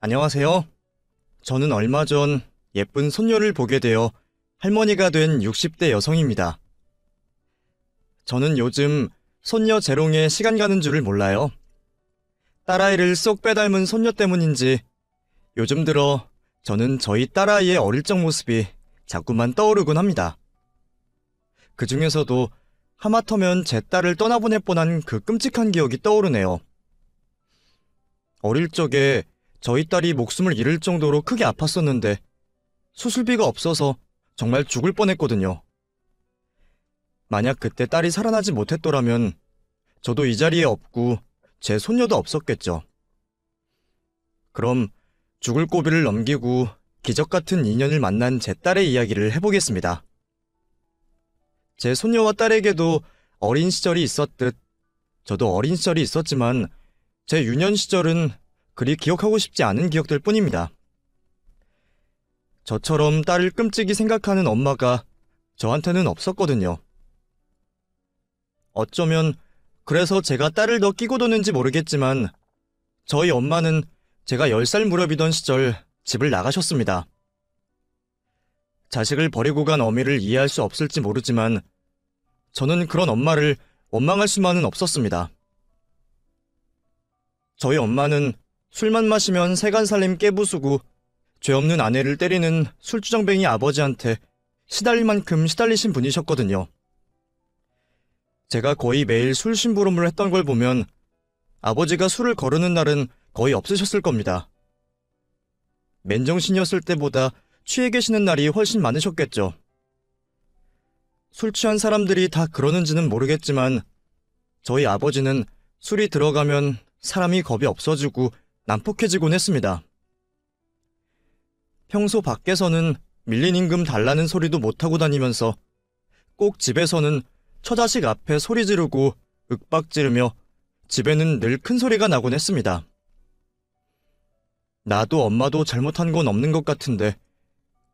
안녕하세요. 저는 얼마 전 예쁜 손녀를 보게 되어 할머니가 된 60대 여성입니다. 저는 요즘 손녀 재롱에 시간 가는 줄을 몰라요. 딸아이를 쏙 빼닮은 손녀 때문인지 요즘 들어 저는 저희 딸아이의 어릴 적 모습이 자꾸만 떠오르곤 합니다. 그 중에서도 하마터면 제 딸을 떠나보낼 뻔한 그 끔찍한 기억이 떠오르네요. 어릴 적에 저희 딸이 목숨을 잃을 정도로 크게 아팠었는데 수술비가 없어서 정말 죽을 뻔했거든요. 만약 그때 딸이 살아나지 못했더라면 저도 이 자리에 없고 제 손녀도 없었겠죠. 그럼 죽을 고비를 넘기고 기적 같은 인연을 만난 제 딸의 이야기를 해보겠습니다. 제 손녀와 딸에게도 어린 시절이 있었듯 저도 어린 시절이 있었지만 제 유년 시절은 그리 기억하고 싶지 않은 기억들 뿐입니다. 저처럼 딸을 끔찍이 생각하는 엄마가 저한테는 없었거든요. 어쩌면 그래서 제가 딸을 더 끼고 도는지 모르겠지만 저희 엄마는 제가 10살 무렵이던 시절 집을 나가셨습니다. 자식을 버리고 간 어미를 이해할 수 없을지 모르지만 저는 그런 엄마를 원망할 수만은 없었습니다. 저희 엄마는 술만 마시면 세간살림 깨부수고 죄 없는 아내를 때리는 술주정뱅이 아버지한테 시달릴 만큼 시달리신 분이셨거든요. 제가 거의 매일 술 심부름을 했던 걸 보면 아버지가 술을 거르는 날은 거의 없으셨을 겁니다. 맨정신이었을 때보다 취해 계시는 날이 훨씬 많으셨겠죠. 술 취한 사람들이 다 그러는지는 모르겠지만 저희 아버지는 술이 들어가면 사람이 겁이 없어지고 난폭해지곤 했습니다. 평소 밖에서는 밀린 임금 달라는 소리도 못하고 다니면서 꼭 집에서는 처자식 앞에 소리 지르고 윽박 지르며 집에는 늘 큰 소리가 나곤 했습니다. 나도 엄마도 잘못한 건 없는 것 같은데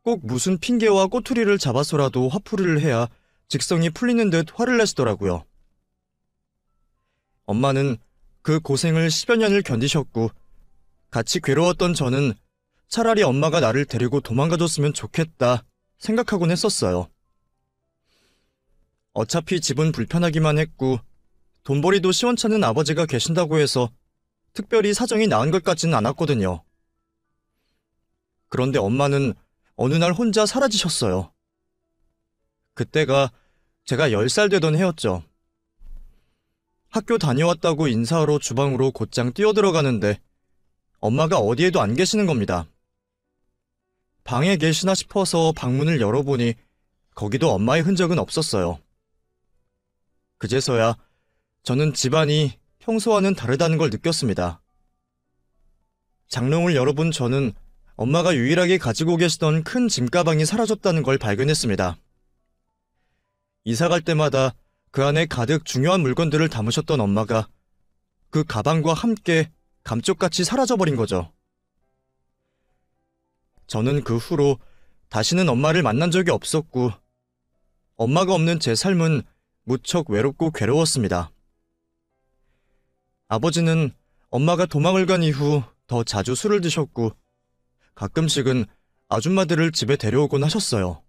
꼭 무슨 핑계와 꼬투리를 잡아서라도 화풀이를 해야 직성이 풀리는 듯 화를 내시더라고요. 엄마는 그 고생을 10여 년을 견디셨고 같이 괴로웠던 저는 차라리 엄마가 나를 데리고 도망가줬으면 좋겠다 생각하곤 했었어요. 어차피 집은 불편하기만 했고 돈벌이도 시원찮은 아버지가 계신다고 해서 특별히 사정이 나은 것 같지는 않았거든요. 그런데 엄마는 어느 날 혼자 사라지셨어요. 그때가 제가 10살 되던 해였죠. 학교 다녀왔다고 인사하러 주방으로 곧장 뛰어들어가는데 엄마가 어디에도 안 계시는 겁니다. 방에 계시나 싶어서 방문을 열어보니 거기도 엄마의 흔적은 없었어요. 그제서야 저는 집안이 평소와는 다르다는 걸 느꼈습니다. 장롱을 열어본 저는 엄마가 유일하게 가지고 계시던 큰 짐가방이 사라졌다는 걸 발견했습니다. 이사 갈 때마다 그 안에 가득 중요한 물건들을 담으셨던 엄마가 그 가방과 함께 감쪽같이 사라져버린 거죠. 저는 그 후로 다시는 엄마를 만난 적이 없었고 엄마가 없는 제 삶은 무척 외롭고 괴로웠습니다. 아버지는 엄마가 도망을 간 이후 더 자주 술을 드셨고 가끔씩은 아줌마들을 집에 데려오곤 하셨어요.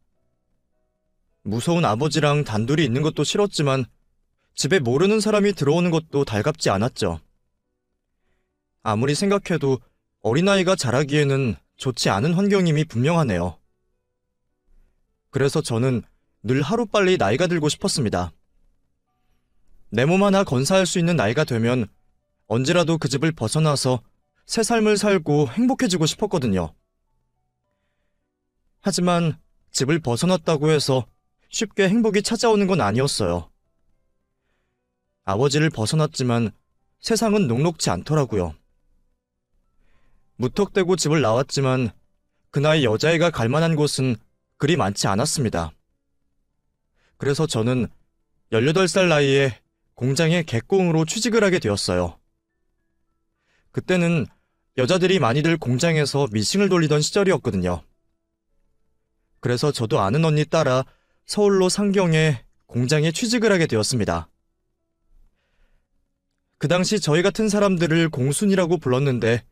무서운 아버지랑 단둘이 있는 것도 싫었지만 집에 모르는 사람이 들어오는 것도 달갑지 않았죠. 아무리 생각해도 어린아이가 자라기에는 좋지 않은 환경임이 분명하네요. 그래서 저는 늘 하루빨리 나이가 들고 싶었습니다. 내 몸 하나 건사할 수 있는 나이가 되면 언제라도 그 집을 벗어나서 새 삶을 살고 행복해지고 싶었거든요. 하지만 집을 벗어났다고 해서 쉽게 행복이 찾아오는 건 아니었어요. 아버지를 벗어났지만 세상은 녹록지 않더라고요. 무턱대고 집을 나왔지만 그 나이 여자애가 갈 만한 곳은 그리 많지 않았습니다. 그래서 저는 18살 나이에 공장에 개꽁으로 취직을 하게 되었어요. 그때는 여자들이 많이들 공장에서 미싱을 돌리던 시절이었거든요. 그래서 저도 아는 언니 따라 서울로 상경해 공장에 취직을 하게 되었습니다. 그 당시 저희 같은 사람들을 공순이라고 불렀는데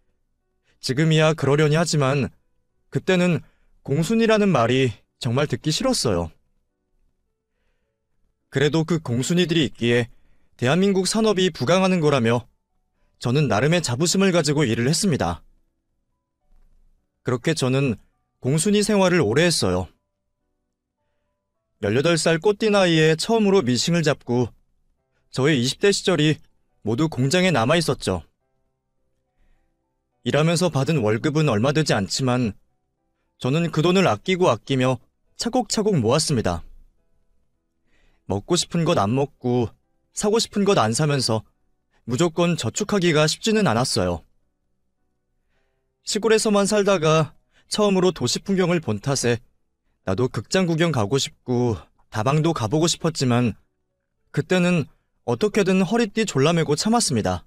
지금이야 그러려니 하지만 그때는 공순이라는 말이 정말 듣기 싫었어요. 그래도 그 공순이들이 있기에 대한민국 산업이 부강하는 거라며 저는 나름의 자부심을 가지고 일을 했습니다. 그렇게 저는 공순이 생활을 오래 했어요. 18살 꽃띠 나이에 처음으로 미싱을 잡고 저의 20대 시절이 모두 공장에 남아 있었죠. 일하면서 받은 월급은 얼마 되지 않지만 저는 그 돈을 아끼며 차곡차곡 모았습니다. 먹고 싶은 것 안 먹고 사고 싶은 것 안 사면서 무조건 저축하기가 쉽지는 않았어요. 시골에서만 살다가 처음으로 도시 풍경을 본 탓에 나도 극장 구경 가고 싶고 다방도 가보고 싶었지만 그때는 어떻게든 허리띠 졸라매고 참았습니다.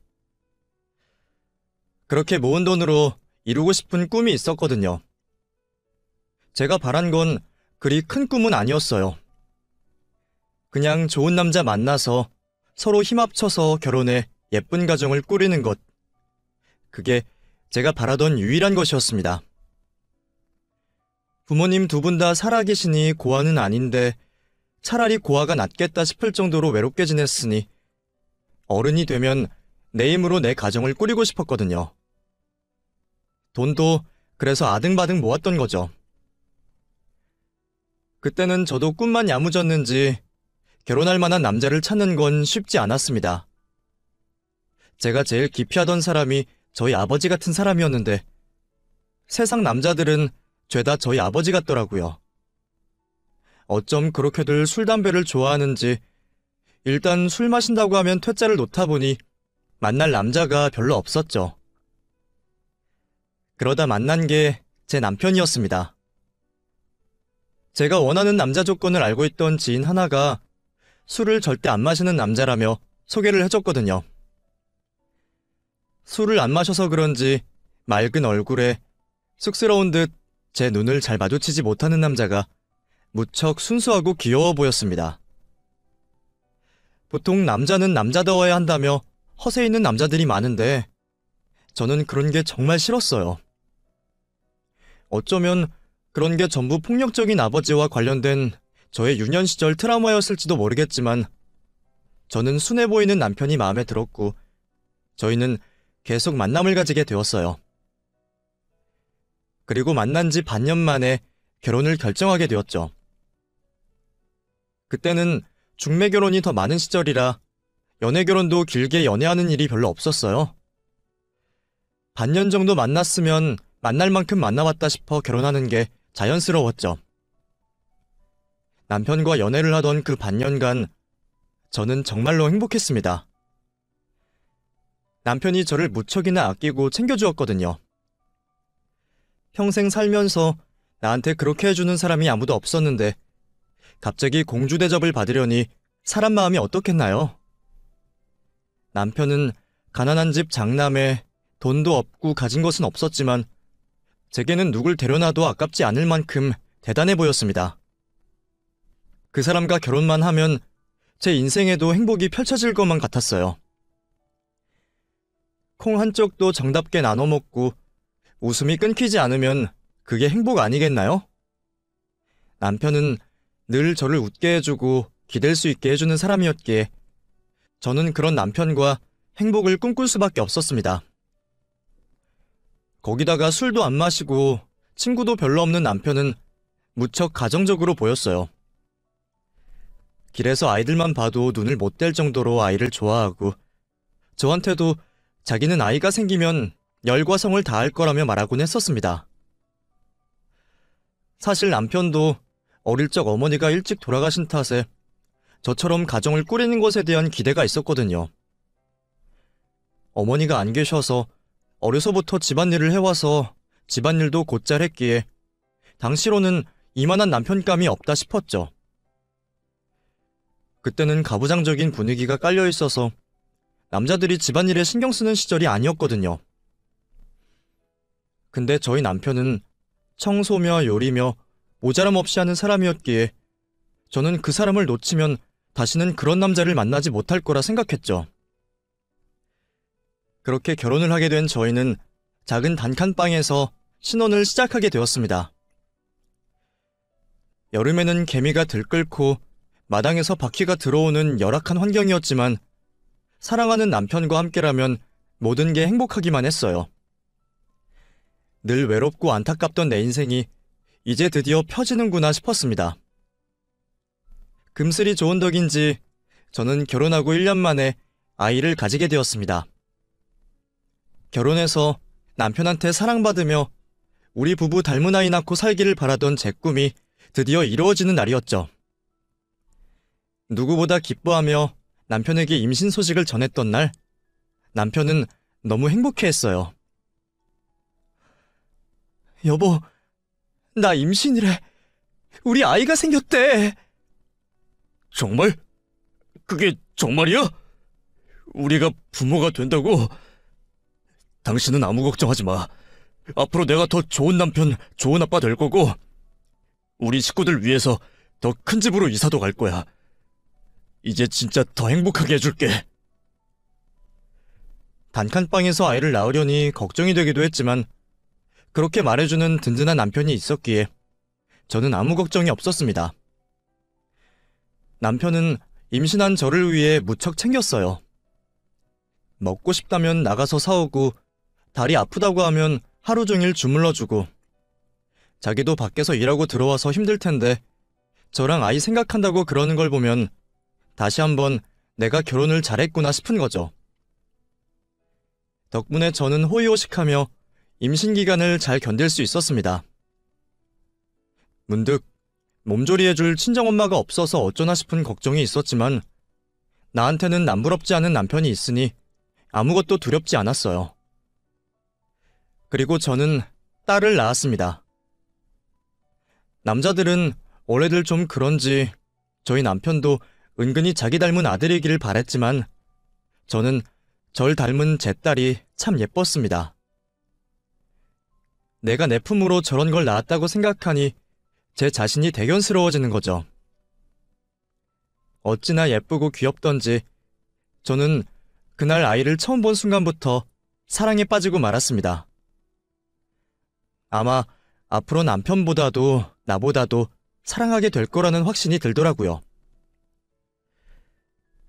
그렇게 모은 돈으로 이루고 싶은 꿈이 있었거든요. 제가 바란 건 그리 큰 꿈은 아니었어요. 그냥 좋은 남자 만나서 서로 힘 합쳐서 결혼해 예쁜 가정을 꾸리는 것. 그게 제가 바라던 유일한 것이었습니다. 부모님 두 분 다 살아계시니 고아는 아닌데 차라리 고아가 낫겠다 싶을 정도로 외롭게 지냈으니 어른이 되면 내 힘으로 내 가정을 꾸리고 싶었거든요. 돈도 그래서 아등바등 모았던 거죠. 그때는 저도 꿈만 야무졌는지 결혼할 만한 남자를 찾는 건 쉽지 않았습니다. 제가 제일 기피하던 사람이 저희 아버지 같은 사람이었는데 세상 남자들은 죄다 저희 아버지 같더라고요. 어쩜 그렇게들 술, 담배를 좋아하는지 일단 술 마신다고 하면 퇴짜를 놓다 보니 만날 남자가 별로 없었죠. 그러다 만난 게 제 남편이었습니다. 제가 원하는 남자 조건을 알고 있던 지인 하나가 술을 절대 안 마시는 남자라며 소개를 해줬거든요. 술을 안 마셔서 그런지 맑은 얼굴에 쑥스러운 듯 제 눈을 잘 마주치지 못하는 남자가 무척 순수하고 귀여워 보였습니다. 보통 남자는 남자다워야 한다며 허세 있는 남자들이 많은데 저는 그런 게 정말 싫었어요. 어쩌면 그런 게 전부 폭력적인 아버지와 관련된 저의 유년 시절 트라우마였을지도 모르겠지만 저는 순해 보이는 남편이 마음에 들었고 저희는 계속 만남을 가지게 되었어요. 그리고 만난 지 반년 만에 결혼을 결정하게 되었죠. 그때는 중매 결혼이 더 많은 시절이라 연애 결혼도 길게 연애하는 일이 별로 없었어요. 반년 정도 만났으면 만날 만큼 만나봤다 싶어 결혼하는 게 자연스러웠죠. 남편과 연애를 하던 그 반년간 저는 정말로 행복했습니다. 남편이 저를 무척이나 아끼고 챙겨주었거든요. 평생 살면서 나한테 그렇게 해주는 사람이 아무도 없었는데 갑자기 공주 대접을 받으려니 사람 마음이 어떻겠나요? 남편은 가난한 집 장남에 돈도 없고 가진 것은 없었지만 제게는 누굴 데려놔도 아깝지 않을 만큼 대단해 보였습니다. 그 사람과 결혼만 하면 제 인생에도 행복이 펼쳐질 것만 같았어요. 콩 한쪽도 정답게 나눠 먹고 웃음이 끊기지 않으면 그게 행복 아니겠나요? 남편은 늘 저를 웃게 해주고 기댈 수 있게 해주는 사람이었기에 저는 그런 남편과 행복을 꿈꿀 수밖에 없었습니다. 거기다가 술도 안 마시고 친구도 별로 없는 남편은 무척 가정적으로 보였어요. 길에서 아이들만 봐도 눈을 못 뗄 정도로 아이를 좋아하고 저한테도 자기는 아이가 생기면 열과 성을 다할 거라며 말하곤 했었습니다. 사실 남편도 어릴 적 어머니가 일찍 돌아가신 탓에 저처럼 가정을 꾸리는 것에 대한 기대가 있었거든요. 어머니가 안 계셔서 어려서부터 집안일을 해와서 집안일도 곧잘 했기에 당시로는 이만한 남편감이 없다 싶었죠. 그때는 가부장적인 분위기가 깔려 있어서 남자들이 집안일에 신경 쓰는 시절이 아니었거든요. 근데 저희 남편은 청소며 요리며 모자람 없이 하는 사람이었기에 저는 그 사람을 놓치면 다시는 그런 남자를 만나지 못할 거라 생각했죠. 그렇게 결혼을 하게 된 저희는 작은 단칸방에서 신혼을 시작하게 되었습니다. 여름에는 개미가 들끓고 마당에서 바퀴가 들어오는 열악한 환경이었지만 사랑하는 남편과 함께라면 모든 게 행복하기만 했어요. 늘 외롭고 안타깝던 내 인생이 이제 드디어 펴지는구나 싶었습니다. 금슬이 좋은 덕인지 저는 결혼하고 1년 만에 아이를 가지게 되었습니다. 결혼해서 남편한테 사랑받으며 우리 부부 닮은 아이 낳고 살기를 바라던 제 꿈이 드디어 이루어지는 날이었죠. 누구보다 기뻐하며 남편에게 임신 소식을 전했던 날, 남편은 너무 행복해했어요. 여보, 나 임신이래. 우리 아이가 생겼대. 정말? 그게 정말이야? 우리가 부모가 된다고? 당신은 아무 걱정하지 마. 앞으로 내가 더 좋은 남편, 좋은 아빠 될 거고 우리 식구들 위해서 더 큰 집으로 이사도 갈 거야. 이제 진짜 더 행복하게 해줄게. 단칸방에서 아이를 낳으려니 걱정이 되기도 했지만 그렇게 말해주는 든든한 남편이 있었기에 저는 아무 걱정이 없었습니다. 남편은 임신한 저를 위해 무척 챙겼어요. 먹고 싶다면 나가서 사오고 다리 아프다고 하면 하루 종일 주물러주고 자기도 밖에서 일하고 들어와서 힘들 텐데 저랑 아이 생각한다고 그러는 걸 보면 다시 한번 내가 결혼을 잘했구나 싶은 거죠. 덕분에 저는 호의호식하며 임신 기간을 잘 견딜 수 있었습니다. 문득 몸조리해줄 친정엄마가 없어서 어쩌나 싶은 걱정이 있었지만 나한테는 남부럽지 않은 남편이 있으니 아무것도 두렵지 않았어요. 그리고 저는 딸을 낳았습니다. 남자들은 원래들 좀 그런지 저희 남편도 은근히 자기 닮은 아들이기를 바랬지만 저는 절 닮은 제 딸이 참 예뻤습니다. 내가 내 품으로 저런 걸 낳았다고 생각하니 제 자신이 대견스러워지는 거죠. 어찌나 예쁘고 귀엽던지 저는 그날 아이를 처음 본 순간부터 사랑에 빠지고 말았습니다. 아마 앞으로 남편보다도 나보다도 사랑하게 될 거라는 확신이 들더라고요.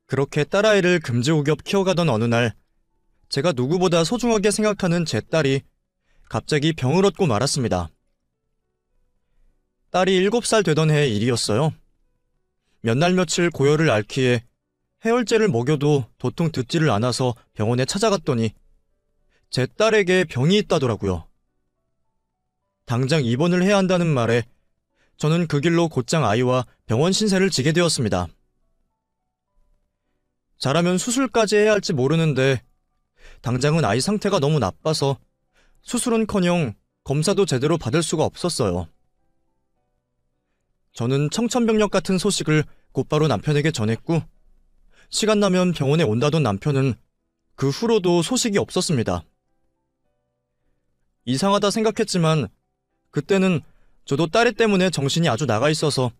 그렇게 딸아이를 금지옥엽 키워가던 어느 날 제가 누구보다 소중하게 생각하는 제 딸이 갑자기 병을 얻고 말았습니다. 딸이 7살 되던 해의 일이었어요. 몇 날 며칠 고열을 앓기에 해열제를 먹여도 도통 듣지를 않아서 병원에 찾아갔더니 제 딸에게 병이 있다더라고요. 당장 입원을 해야 한다는 말에 저는 그 길로 곧장 아이와 병원 신세를 지게 되었습니다. 잘하면 수술까지 해야 할지 모르는데 당장은 아이 상태가 너무 나빠서 수술은커녕 검사도 제대로 받을 수가 없었어요. 저는 청천벽력 같은 소식을 곧바로 남편에게 전했고 시간 나면 병원에 온다던 남편은 그 후로도 소식이 없었습니다. 이상하다 생각했지만 그때는 저도 딸애 때문에 정신이 아주 나가 있어서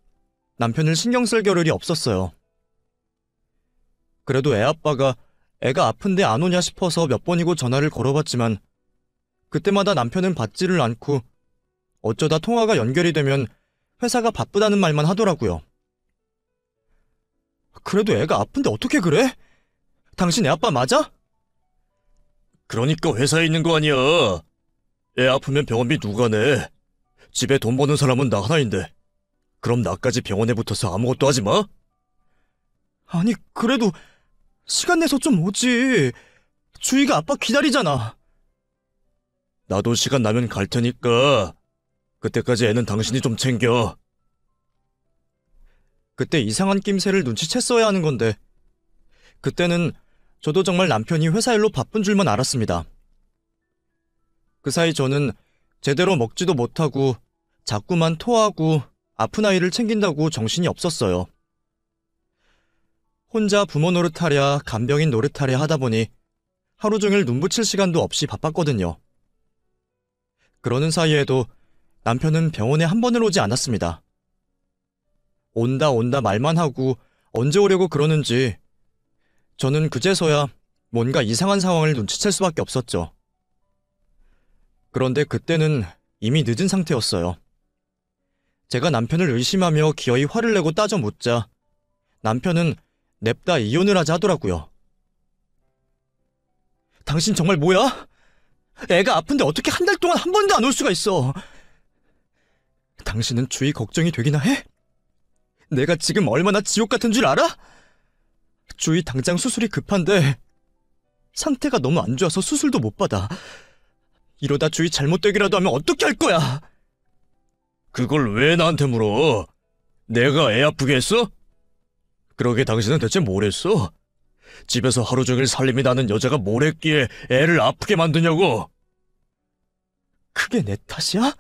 남편을 신경 쓸 겨를이 없었어요. 그래도 애 아빠가 애가 아픈데 안 오냐 싶어서 몇 번이고 전화를 걸어봤지만 그때마다 남편은 받지를 않고 어쩌다 통화가 연결이 되면 회사가 바쁘다는 말만 하더라고요. 그래도 애가 아픈데 어떻게 그래? 당신 애 아빠 맞아? 그러니까 회사에 있는 거 아니야. 애 아프면 병원비 누가 내? 집에 돈 버는 사람은 나 하나인데 그럼 나까지 병원에 붙어서 아무것도 하지 마? 아니 그래도 시간 내서 좀 오지. 주희가 아빠 기다리잖아. 나도 시간 나면 갈 테니까 그때까지 애는 당신이 좀 챙겨. 그때 이상한 낌새를 눈치챘어야 하는 건데 그때는 저도 정말 남편이 회사 일로 바쁜 줄만 알았습니다. 그 사이 저는 제대로 먹지도 못하고 자꾸만 토하고 아픈 아이를 챙긴다고 정신이 없었어요. 혼자 부모 노릇하랴 간병인 노릇하랴 하다 보니 하루 종일 눈 붙일 시간도 없이 바빴거든요. 그러는 사이에도 남편은 병원에 한 번을 오지 않았습니다. 온다 온다 말만 하고 언제 오려고 그러는지 저는 그제서야 뭔가 이상한 상황을 눈치챌 수밖에 없었죠. 그런데 그때는 이미 늦은 상태였어요. 제가 남편을 의심하며 기어이 화를 내고 따져 묻자 남편은 냅다 이혼을 하자 하더라고요. 당신 정말 뭐야? 애가 아픈데 어떻게 한 달 동안 한 번도 안 올 수가 있어? 당신은 주위 걱정이 되기나 해? 내가 지금 얼마나 지옥 같은 줄 알아? 주위 당장 수술이 급한데 상태가 너무 안 좋아서 수술도 못 받아. 이러다 주위 잘못되기라도 하면 어떻게 할 거야? 그걸 왜 나한테 물어? 내가 애 아프게 했어? 그러게 당신은 대체 뭘 했어? 집에서 하루 종일 살림이 나는 여자가 뭘 했기에 애를 아프게 만드냐고? 그게 내 탓이야?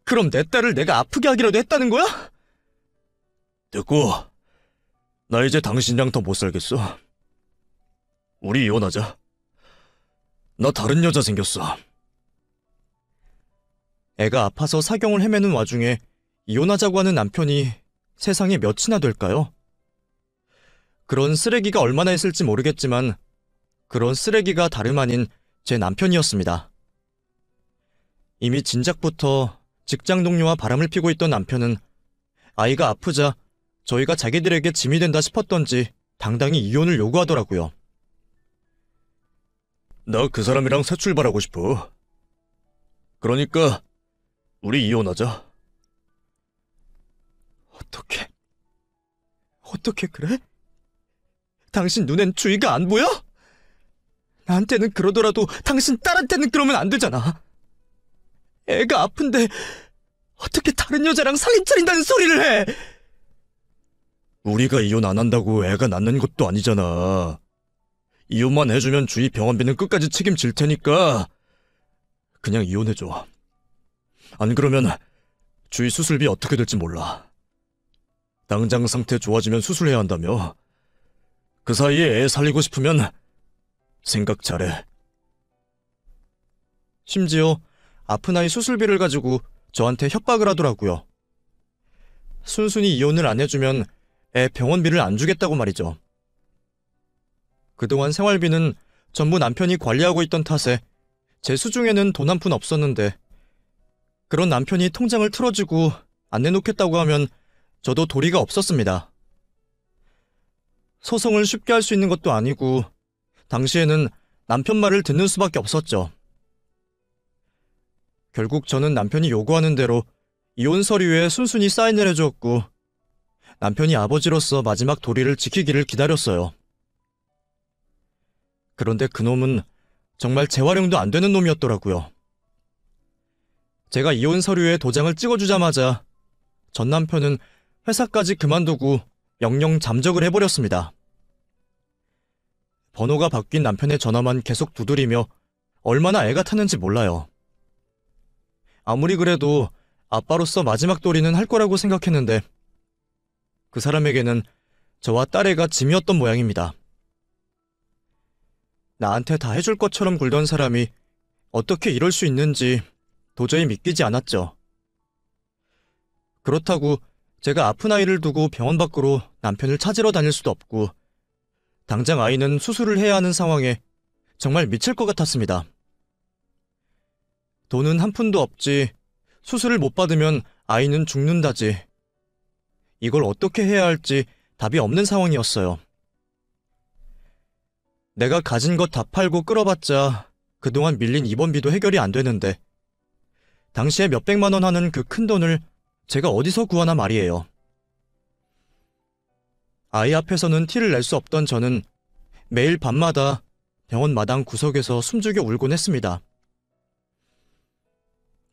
그럼 내 딸을 내가 아프게 하기라도 했다는 거야? 됐고, 나 이제 당신이랑 더 못 살겠어. 우리 이혼하자. 나 다른 여자 생겼어. 애가 아파서 사경을 헤매는 와중에 이혼하자고 하는 남편이 세상에 몇이나 될까요? 그런 쓰레기가 얼마나 있을지 모르겠지만 그런 쓰레기가 다름 아닌 제 남편이었습니다. 이미 진작부터 직장 동료와 바람을 피고 있던 남편은 아이가 아프자 저희가 자기들에게 짐이 된다 싶었던지 당당히 이혼을 요구하더라고요. 나 그 사람이랑 새 출발하고 싶어. 그러니까 우리 이혼하자. 어떻게 그래? 당신 눈엔 주의가 안 보여? 나한테는 그러더라도 당신 딸한테는 그러면 안 되잖아. 애가 아픈데 어떻게 다른 여자랑 살림 차린다는 소리를 해? 우리가 이혼 안 한다고 애가 낫는 것도 아니잖아. 이혼만 해주면 주위 병원비는 끝까지 책임질 테니까 그냥 이혼해줘. 안 그러면 주위 수술비 어떻게 될지 몰라. 당장 상태 좋아지면 수술해야 한다며. 그 사이에 애 살리고 싶으면 생각 잘해. 심지어 아픈 아이 수술비를 가지고 저한테 협박을 하더라고요. 순순히 이혼을 안 해주면 애 병원비를 안 주겠다고 말이죠. 그동안 생활비는 전부 남편이 관리하고 있던 탓에 제 수중에는 돈 한 푼 없었는데 그런 남편이 통장을 틀어주고 안 내놓겠다고 하면 저도 도리가 없었습니다. 소송을 쉽게 할 수 있는 것도 아니고 당시에는 남편 말을 듣는 수밖에 없었죠. 결국 저는 남편이 요구하는 대로 이혼 서류에 순순히 사인을 해주었고 남편이 아버지로서 마지막 도리를 지키기를 기다렸어요. 그런데 그놈은 정말 재활용도 안 되는 놈이었더라고요. 제가 이혼 서류에 도장을 찍어주자마자 전 남편은 회사까지 그만두고 영영 잠적을 해버렸습니다. 번호가 바뀐 남편의 전화만 계속 두드리며 얼마나 애가 타는지 몰라요. 아무리 그래도 아빠로서 마지막 도리는 할 거라고 생각했는데 그 사람에게는 저와 딸애가 짐이었던 모양입니다. 나한테 다 해줄 것처럼 굴던 사람이 어떻게 이럴 수 있는지 도저히 믿기지 않았죠. 그렇다고 제가 아픈 아이를 두고 병원 밖으로 남편을 찾으러 다닐 수도 없고 당장 아이는 수술을 해야 하는 상황에 정말 미칠 것 같았습니다. 돈은 한 푼도 없지 수술을 못 받으면 아이는 죽는다지. 이걸 어떻게 해야 할지 답이 없는 상황이었어요. 내가 가진 것 다 팔고 끌어봤자 그동안 밀린 입원비도 해결이 안 되는데 당시에 몇백만 원 하는 그 큰 돈을 제가 어디서 구하나 말이에요. 아이 앞에서는 티를 낼 수 없던 저는 매일 밤마다 병원 마당 구석에서 숨죽여 울곤 했습니다.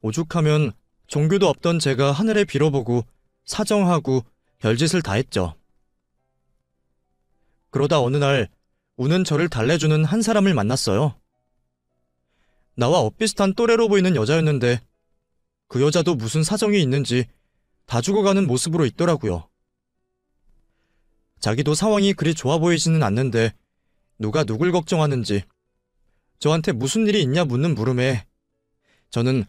오죽하면 종교도 없던 제가 하늘에 빌어보고 사정하고 별짓을 다 했죠. 그러다 어느 날 우는 저를 달래주는 한 사람을 만났어요. 나와 엇비슷한 또래로 보이는 여자였는데 그 여자도 무슨 사정이 있는지 다 죽어가는 모습으로 있더라고요. 자기도 상황이 그리 좋아 보이지는 않는데 누가 누굴 걱정하는지 저한테 무슨 일이 있냐 묻는 물음에 저는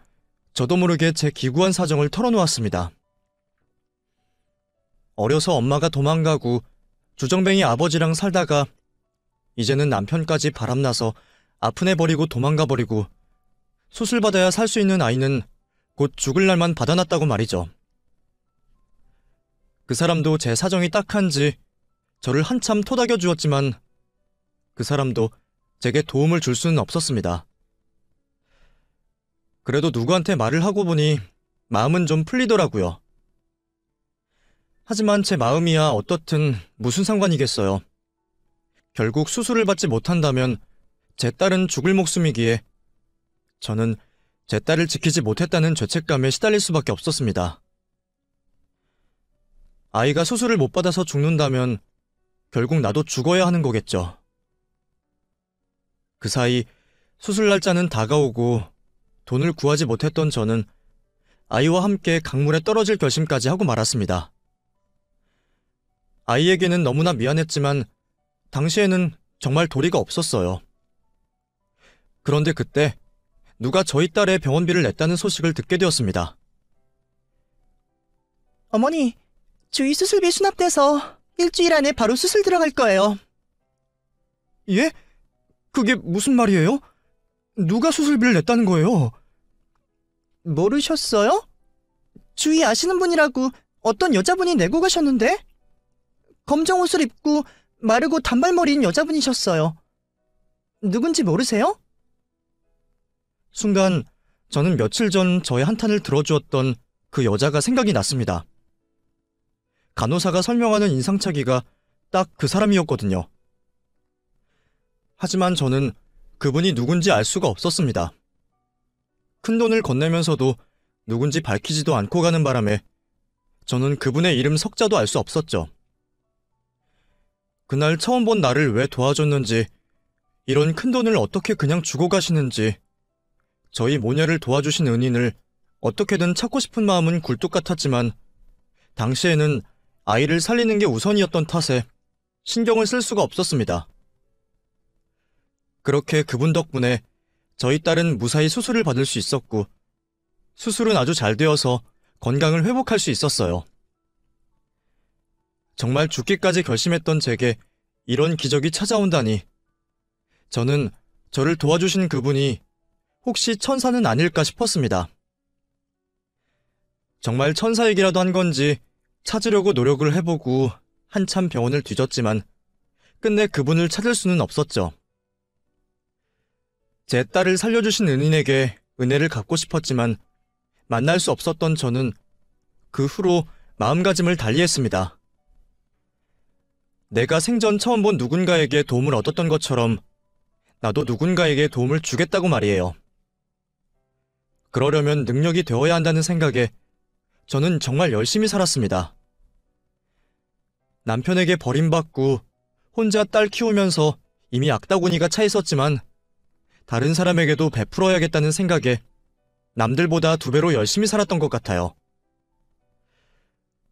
저도 모르게 제 기구한 사정을 털어놓았습니다. 어려서 엄마가 도망가고 주정뱅이 아버지랑 살다가 이제는 남편까지 바람나서 아픈 애 버리고 도망가버리고 수술받아야 살 수 있는 아이는 곧 죽을 날만 받아놨다고 말이죠. 그 사람도 제 사정이 딱한지 저를 한참 토닥여 주었지만 그 사람도 제게 도움을 줄 수는 없었습니다. 그래도 누구한테 말을 하고 보니 마음은 좀 풀리더라고요. 하지만 제 마음이야 어떻든 무슨 상관이겠어요. 결국 수술을 받지 못한다면 제 딸은 죽을 목숨이기에 저는 제 딸을 지키지 못했다는 죄책감에 시달릴 수밖에 없었습니다. 아이가 수술을 못 받아서 죽는다면 결국 나도 죽어야 하는 거겠죠. 그 사이 수술 날짜는 다가오고 돈을 구하지 못했던 저는 아이와 함께 강물에 떨어질 결심까지 하고 말았습니다. 아이에게는 너무나 미안했지만 당시에는 정말 도리가 없었어요. 그런데 그때 누가 저희 딸의 병원비를 냈다는 소식을 듣게 되었습니다. 어머니, 주위 수술비 수납돼서 일주일 안에 바로 수술 들어갈 거예요. 예? 그게 무슨 말이에요? 누가 수술비를 냈다는 거예요? 모르셨어요? 주위 아시는 분이라고 어떤 여자분이 내고 가셨는데? 검정 옷을 입고 마르고 단발머리인 여자분이셨어요. 누군지 모르세요? 순간 저는 며칠 전 저의 한탄을 들어주었던 그 여자가 생각이 났습니다. 간호사가 설명하는 인상착의가 딱 그 사람이었거든요. 하지만 저는 그분이 누군지 알 수가 없었습니다. 큰돈을 건네면서도 누군지 밝히지도 않고 가는 바람에 저는 그분의 이름 석자도 알 수 없었죠. 그날 처음 본 나를 왜 도와줬는지, 이런 큰돈을 어떻게 그냥 주고 가시는지, 저희 모녀를 도와주신 은인을 어떻게든 찾고 싶은 마음은 굴뚝 같았지만 당시에는 아이를 살리는 게 우선이었던 탓에 신경을 쓸 수가 없었습니다. 그렇게 그분 덕분에 저희 딸은 무사히 수술을 받을 수 있었고 수술은 아주 잘 되어서 건강을 회복할 수 있었어요. 정말 죽기까지 결심했던 제게 이런 기적이 찾아온다니 저는 저를 도와주신 그분이 혹시 천사는 아닐까 싶었습니다. 정말 천사 얘기라도 한 건지 찾으려고 노력을 해보고 한참 병원을 뒤졌지만 끝내 그분을 찾을 수는 없었죠. 제 딸을 살려주신 은인에게 은혜를 갚고 싶었지만 만날 수 없었던 저는 그 후로 마음가짐을 달리했습니다. 내가 생전 처음 본 누군가에게 도움을 얻었던 것처럼 나도 누군가에게 도움을 주겠다고 말이에요. 그러려면 능력이 되어야 한다는 생각에 저는 정말 열심히 살았습니다. 남편에게 버림받고 혼자 딸 키우면서 이미 악다구니가 차 있었지만 다른 사람에게도 베풀어야겠다는 생각에 남들보다 2배로 열심히 살았던 것 같아요.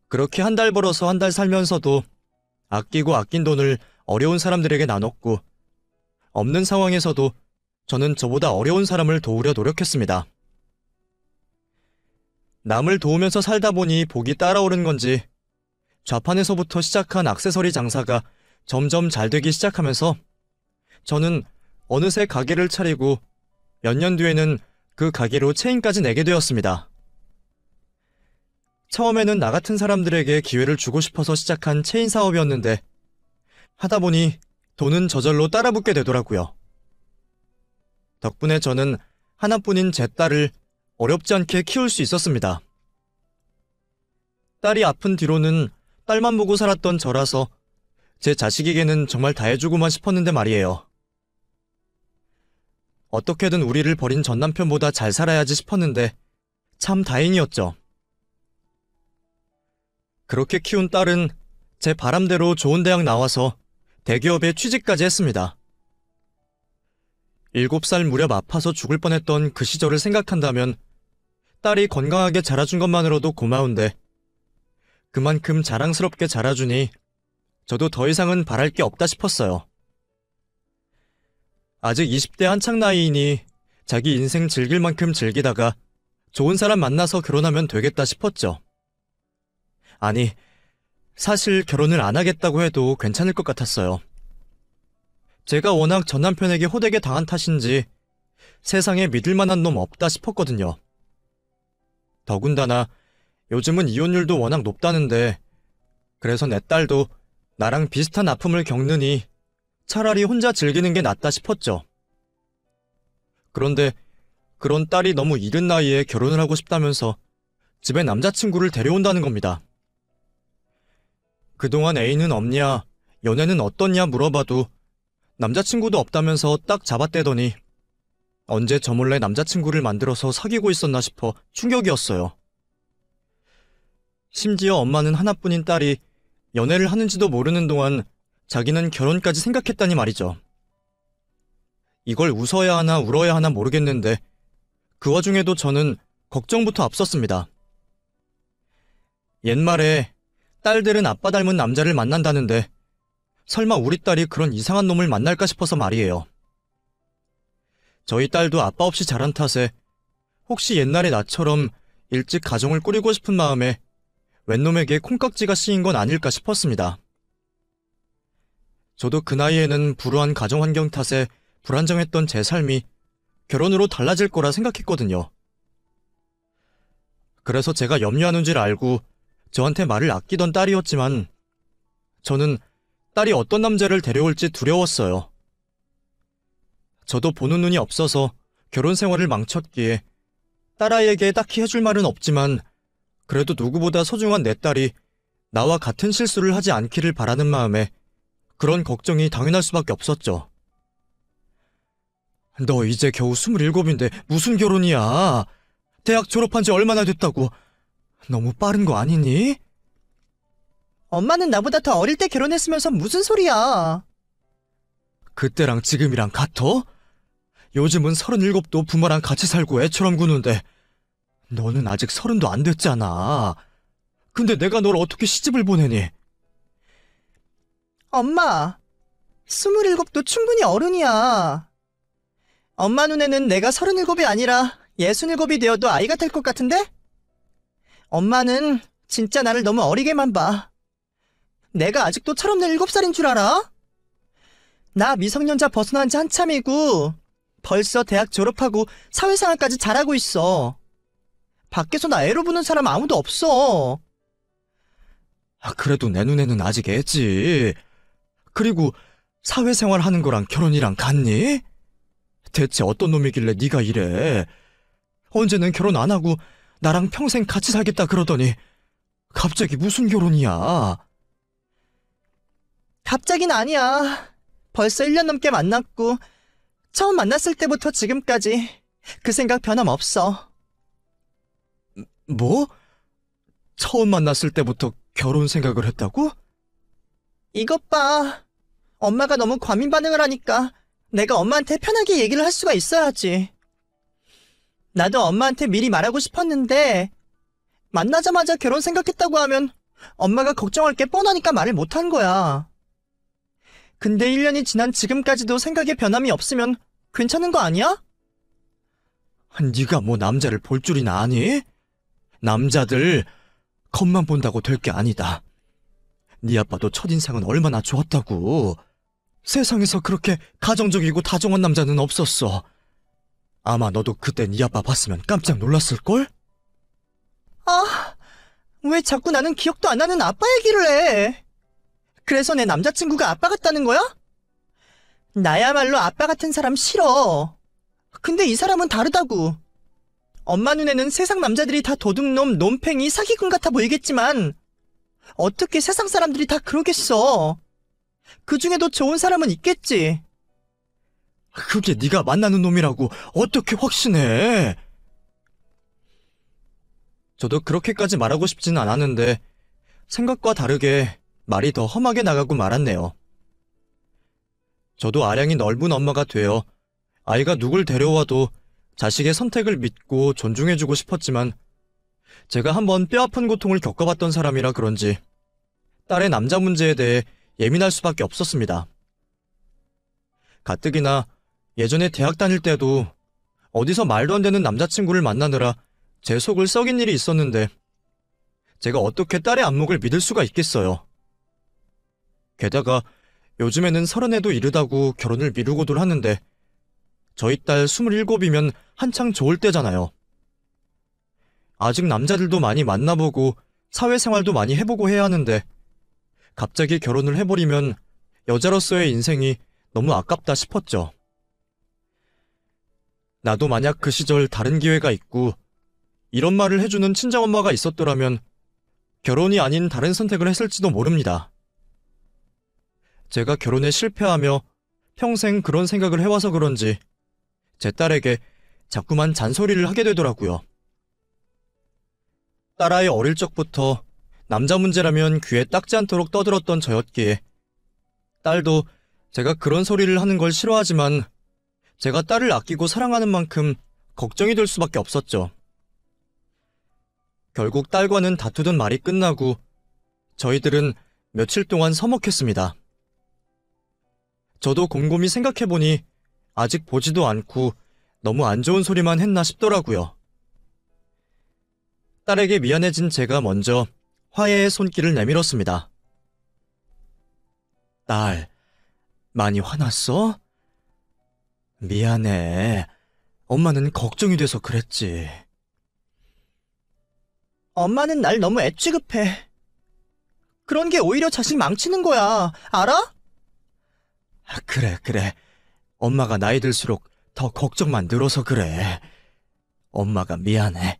그렇게 한 달 벌어서 한 달 살면서도 아끼고 아낀 돈을 어려운 사람들에게 나눴고 없는 상황에서도 저는 저보다 어려운 사람을 도우려 노력했습니다. 남을 도우면서 살다 보니 복이 따라오는 건지 좌판에서부터 시작한 액세서리 장사가 점점 잘 되기 시작하면서 저는 어느새 가게를 차리고 몇 년 뒤에는 그 가게로 체인까지 내게 되었습니다. 처음에는 나 같은 사람들에게 기회를 주고 싶어서 시작한 체인 사업이었는데 하다 보니 돈은 저절로 따라붙게 되더라고요. 덕분에 저는 하나뿐인 제 딸을 어렵지 않게 키울 수 있었습니다. 딸이 아픈 뒤로는 딸만 보고 살았던 저라서 제 자식에게는 정말 다 해주고만 싶었는데 말이에요. 어떻게든 우리를 버린 전 남편보다 잘 살아야지 싶었는데 참 다행이었죠. 그렇게 키운 딸은 제 바람대로 좋은 대학 나와서 대기업에 취직까지 했습니다. 7살 무렵 아파서 죽을 뻔했던 그 시절을 생각한다면 딸이 건강하게 자라준 것만으로도 고마운데 그만큼 자랑스럽게 자라주니 저도 더 이상은 바랄 게 없다 싶었어요. 아직 20대 한창 나이이니 자기 인생 즐길 만큼 즐기다가 좋은 사람 만나서 결혼하면 되겠다 싶었죠. 아니, 사실 결혼을 안 하겠다고 해도 괜찮을 것 같았어요. 제가 워낙 전 남편에게 호되게 당한 탓인지 세상에 믿을 만한 놈 없다 싶었거든요. 더군다나 요즘은 이혼율도 워낙 높다는데 그래서 내 딸도 나랑 비슷한 아픔을 겪느니 차라리 혼자 즐기는 게 낫다 싶었죠. 그런데 그런 딸이 너무 이른 나이에 결혼을 하고 싶다면서 집에 남자친구를 데려온다는 겁니다. 그동안 애인은 없냐, 연애는 어떻냐 물어봐도 남자친구도 없다면서 딱 잡아떼더니 언제 저 몰래 남자친구를 만들어서 사귀고 있었나 싶어 충격이었어요. 심지어 엄마는 하나뿐인 딸이 연애를 하는지도 모르는 동안 자기는 결혼까지 생각했다니 말이죠. 이걸 웃어야 하나 울어야 하나 모르겠는데 그 와중에도 저는 걱정부터 앞섰습니다. 옛말에 딸들은 아빠 닮은 남자를 만난다는데 설마 우리 딸이 그런 이상한 놈을 만날까 싶어서 말이에요. 저희 딸도 아빠 없이 자란 탓에 혹시 옛날의 나처럼 일찍 가정을 꾸리고 싶은 마음에 웬 놈에게 콩깍지가 씌인 건 아닐까 싶었습니다. 저도 그 나이에는 불우한 가정 환경 탓에 불안정했던 제 삶이 결혼으로 달라질 거라 생각했거든요. 그래서 제가 염려하는 줄 알고 저한테 말을 아끼던 딸이었지만 저는 딸이 어떤 남자를 데려올지 두려웠어요. 저도 보는 눈이 없어서 결혼 생활을 망쳤기에 딸아이에게 딱히 해줄 말은 없지만 그래도 누구보다 소중한 내 딸이 나와 같은 실수를 하지 않기를 바라는 마음에 그런 걱정이 당연할 수밖에 없었죠. 너 이제 겨우 27인데 무슨 결혼이야? 대학 졸업한 지 얼마나 됐다고? 너무 빠른 거 아니니? 엄마는 나보다 더 어릴 때 결혼했으면서 무슨 소리야? 그때랑 지금이랑 같어? 요즘은 37도 부모랑 같이 살고 애처럼 구는데 너는 아직 30도 안 됐잖아. 근데 내가 널 어떻게 시집을 보내니? 엄마, 27도 충분히 어른이야. 엄마 눈에는 내가 37이 아니라 67이 되어도 아이 같을 것 같은데? 엄마는 진짜 나를 너무 어리게만 봐. 내가 아직도 철없는 7살인 줄 알아? 나 미성년자 벗어난 지 한참이고 벌써 대학 졸업하고 사회생활까지 잘하고 있어. 밖에서 나 애로 보는 사람 아무도 없어. 그래도 내 눈에는 아직 애지. 그리고 사회생활 하는 거랑 결혼이랑 같니? 대체 어떤 놈이길래 네가 이래? 언제는 결혼 안 하고 나랑 평생 같이 살겠다 그러더니 갑자기 무슨 결혼이야? 갑자긴 아니야. 벌써 1년 넘게 만났고 처음 만났을 때부터 지금까지 그 생각 변함없어. 뭐? 처음 만났을 때부터 결혼 생각을 했다고? 이것 봐. 엄마가 너무 과민 반응을 하니까 내가 엄마한테 편하게 얘기를 할 수가 있어야지. 나도 엄마한테 미리 말하고 싶었는데 만나자마자 결혼 생각했다고 하면 엄마가 걱정할 게 뻔하니까 말을 못한 거야. 근데 1년이 지난 지금까지도 생각에 변함이 없으면 괜찮은 거 아니야? 네가 뭐 남자를 볼 줄이나 아니? 남자들 겉만 본다고 될 게 아니다. 네 아빠도 첫인상은 얼마나 좋았다고. 세상에서 그렇게 가정적이고 다정한 남자는 없었어. 아마 너도 그때 네 아빠 봤으면 깜짝 놀랐을걸? 아, 왜 자꾸 나는 기억도 안 나는 아빠 얘기를 해? 그래서 내 남자친구가 아빠 같다는 거야? 나야말로 아빠 같은 사람 싫어. 근데 이 사람은 다르다고. 엄마 눈에는 세상 남자들이 다 도둑놈, 놈팽이, 사기꾼 같아 보이겠지만 어떻게 세상 사람들이 다 그러겠어. 그 중에도 좋은 사람은 있겠지. 그게 네가 만나는 놈이라고 어떻게 확신해? 저도 그렇게까지 말하고 싶지는 않았는데 생각과 다르게 말이 더 험하게 나가고 말았네요. 저도 아량이 넓은 엄마가 되어 아이가 누굴 데려와도 자식의 선택을 믿고 존중해주고 싶었지만 제가 한번 뼈아픈 고통을 겪어봤던 사람이라 그런지 딸의 남자 문제에 대해 예민할 수밖에 없었습니다. 가뜩이나 예전에 대학 다닐 때도 어디서 말도 안 되는 남자친구를 만나느라 제 속을 썩인 일이 있었는데 제가 어떻게 딸의 안목을 믿을 수가 있겠어요. 게다가 요즘에는 30에도 이르다고 결혼을 미루고들 하는데 저희 딸 27이면 한창 좋을 때잖아요. 아직 남자들도 많이 만나보고 사회생활도 많이 해보고 해야 하는데 갑자기 결혼을 해버리면 여자로서의 인생이 너무 아깝다 싶었죠. 나도 만약 그 시절 다른 기회가 있고 이런 말을 해주는 친정엄마가 있었더라면 결혼이 아닌 다른 선택을 했을지도 모릅니다. 제가 결혼에 실패하며 평생 그런 생각을 해와서 그런지 제 딸에게 자꾸만 잔소리를 하게 되더라고요. 딸아이 어릴 적부터 남자 문제라면 귀에 딱지 않도록 떠들었던 저였기에 딸도 제가 그런 소리를 하는 걸 싫어하지만 제가 딸을 아끼고 사랑하는 만큼 걱정이 될 수밖에 없었죠. 결국 딸과는 다투던 말이 끝나고 저희들은 며칠 동안 서먹했습니다. 저도 곰곰이 생각해보니 아직 보지도 않고 너무 안 좋은 소리만 했나 싶더라고요. 딸에게 미안해진 제가 먼저 화해의 손길을 내밀었습니다. 딸, 많이 화났어? 미안해. 엄마는 걱정이 돼서 그랬지. 엄마는 날 너무 애취급해. 그런 게 오히려 자식 망치는 거야. 알아? 그래. 엄마가 나이 들수록 더 걱정만 늘어서 그래. 엄마가 미안해.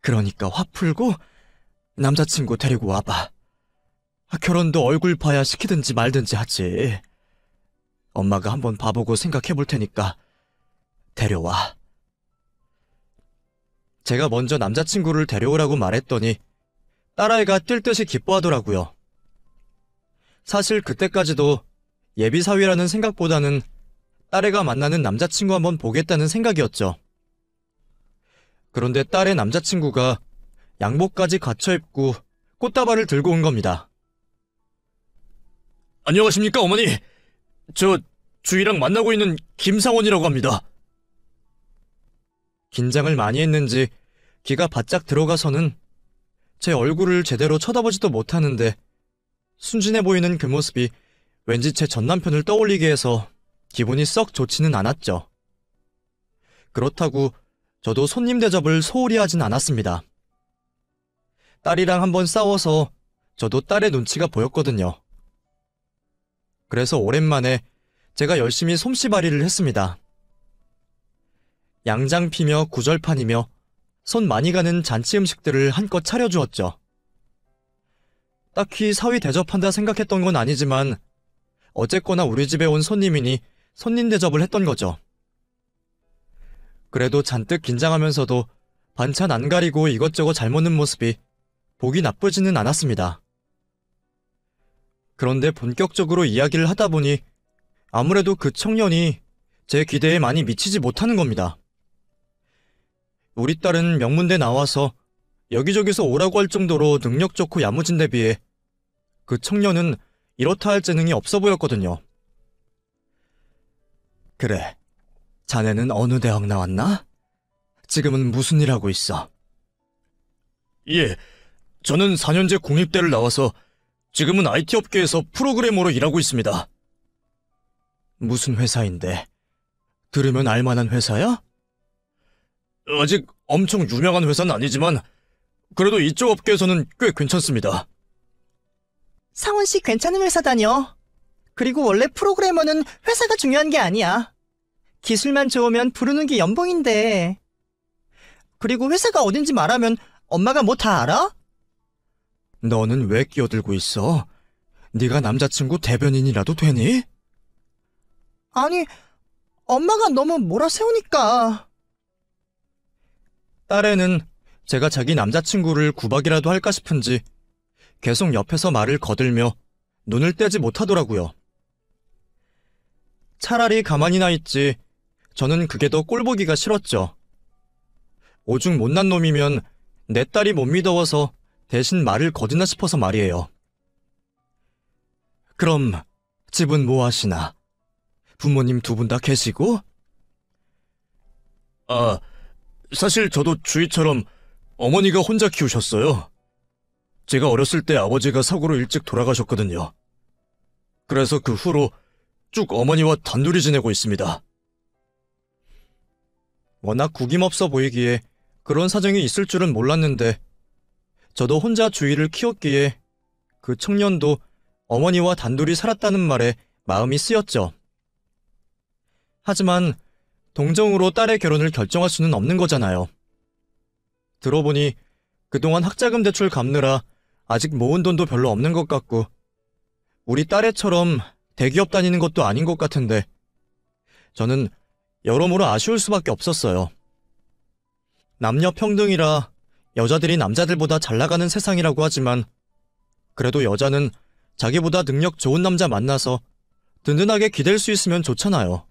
그러니까 화 풀고 남자친구 데리고 와봐. 결혼도 얼굴 봐야 시키든지 말든지 하지. 엄마가 한번 봐보고 생각해 볼 테니까 데려와. 제가 먼저 남자친구를 데려오라고 말했더니 딸아이가 뛸 듯이 기뻐하더라고요. 사실 그때까지도 예비사위라는 생각보다는 딸애가 만나는 남자친구 한번 보겠다는 생각이었죠. 그런데 딸의 남자친구가 양복까지 갖춰 입고 꽃다발을 들고 온 겁니다. 안녕하십니까, 어머니? 저 주희랑 만나고 있는 김상원이라고 합니다. 긴장을 많이 했는지 기가 바짝 들어가서는 제 얼굴을 제대로 쳐다보지도 못하는데 순진해 보이는 그 모습이 왠지 제 전남편을 떠올리게 해서 기분이 썩 좋지는 않았죠. 그렇다고 저도 손님 대접을 소홀히 하진 않았습니다. 딸이랑 한번 싸워서 저도 딸의 눈치가 보였거든요. 그래서 오랜만에 제가 열심히 솜씨발이를 했습니다. 양장 피며 구절판이며 손 많이 가는 잔치 음식들을 한껏 차려주었죠. 딱히 사위 대접한다 생각했던 건 아니지만 어쨌거나 우리 집에 온 손님이니 손님 대접을 했던 거죠. 그래도 잔뜩 긴장하면서도 반찬 안 가리고 이것저것 잘 먹는 모습이 보기 나쁘지는 않았습니다. 그런데 본격적으로 이야기를 하다 보니 아무래도 그 청년이 제 기대에 많이 미치지 못하는 겁니다. 우리 딸은 명문대 나와서 여기저기서 오라고 할 정도로 능력 좋고 야무진 데 비해 그 청년은 이렇다 할 재능이 없어 보였거든요. 그래, 자네는 어느 대학 나왔나? 지금은 무슨 일 하고 있어? 예, 저는 4년제 국립대를 나와서 지금은 IT 업계에서 프로그래머로 일하고 있습니다. 무슨 회사인데? 들으면 알만한 회사야? 아직 엄청 유명한 회사는 아니지만 그래도 이쪽 업계에서는 꽤 괜찮습니다. 상원 씨 괜찮은 회사 다녀. 그리고 원래 프로그래머는 회사가 중요한 게 아니야. 기술만 좋으면 부르는 게 연봉인데. 그리고 회사가 어딘지 말하면 엄마가 뭐 다 알아? 너는 왜 끼어들고 있어? 네가 남자친구 대변인이라도 되니? 아니, 엄마가 너무 몰아세우니까. 딸애는 제가 자기 남자친구를 구박이라도 할까 싶은지 계속 옆에서 말을 거들며 눈을 떼지 못하더라고요. 차라리 가만히나 있지 저는 그게 더 꼴보기가 싫었죠. 오죽 못난 놈이면 내 딸이 못 믿어워서 대신 말을 거드나 싶어서 말이에요. 그럼 집은 뭐 하시나? 부모님 두 분 다 계시고? 아, 사실 저도 주희처럼 어머니가 혼자 키우셨어요. 제가 어렸을 때 아버지가 사고로 일찍 돌아가셨거든요. 그래서 그 후로 쭉 어머니와 단둘이 지내고 있습니다. 워낙 구김없어 보이기에 그런 사정이 있을 줄은 몰랐는데 저도 혼자 주위를 키웠기에 그 청년도 어머니와 단둘이 살았다는 말에 마음이 쓰였죠. 하지만 동정으로 딸의 결혼을 결정할 수는 없는 거잖아요. 들어보니 그동안 학자금 대출 갚느라 아직 모은 돈도 별로 없는 것 같고 우리 딸애처럼 대기업 다니는 것도 아닌 것 같은데 저는 여러모로 아쉬울 수밖에 없었어요. 남녀 평등이라 여자들이 남자들보다 잘 나가는 세상이라고 하지만 그래도 여자는 자기보다 능력 좋은 남자 만나서 든든하게 기댈 수 있으면 좋잖아요.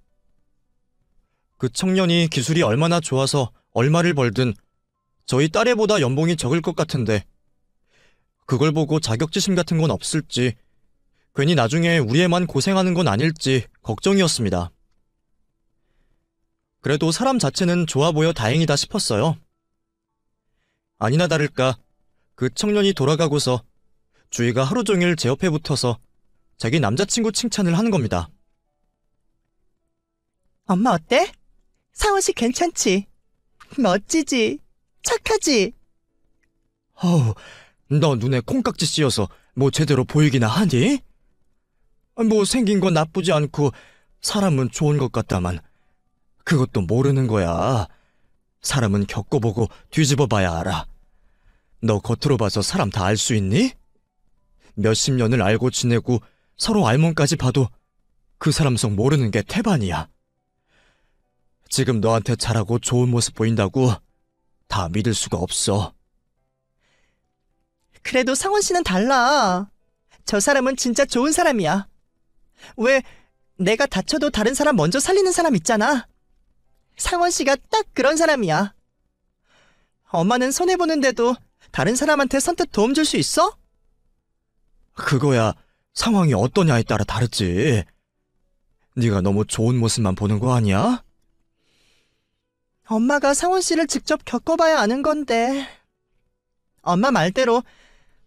그 청년이 기술이 얼마나 좋아서 얼마를 벌든 저희 딸애보다 연봉이 적을 것 같은데 그걸 보고 자격지심 같은 건 없을지 괜히 나중에 우리 애만 고생하는 건 아닐지 걱정이었습니다. 그래도 사람 자체는 좋아 보여 다행이다 싶었어요. 아니나 다를까 그 청년이 돌아가고서 주희가 하루 종일 제 옆에 붙어서 자기 남자친구 칭찬을 하는 겁니다. 엄마 어때? 상원 씨 괜찮지? 멋지지? 착하지? 어우, 너 눈에 콩깍지 씌어서 뭐 제대로 보이기나 하니? 뭐 생긴 건 나쁘지 않고 사람은 좋은 것 같다만 그것도 모르는 거야. 사람은 겪어보고 뒤집어봐야 알아. 너 겉으로 봐서 사람 다 알 수 있니? 몇십 년을 알고 지내고 서로 알몸까지 봐도 그 사람 속 모르는 게 태반이야. 지금 너한테 잘하고 좋은 모습 보인다고 다 믿을 수가 없어. 그래도 상원 씨는 달라. 저 사람은 진짜 좋은 사람이야. 왜 내가 다쳐도 다른 사람 먼저 살리는 사람 있잖아. 상원 씨가 딱 그런 사람이야. 엄마는 손해보는데도 다른 사람한테 선뜻 도움 줄 수 있어? 그거야 상황이 어떠냐에 따라 다르지. 네가 너무 좋은 모습만 보는 거 아니야? 엄마가 상원 씨를 직접 겪어봐야 아는 건데. 엄마 말대로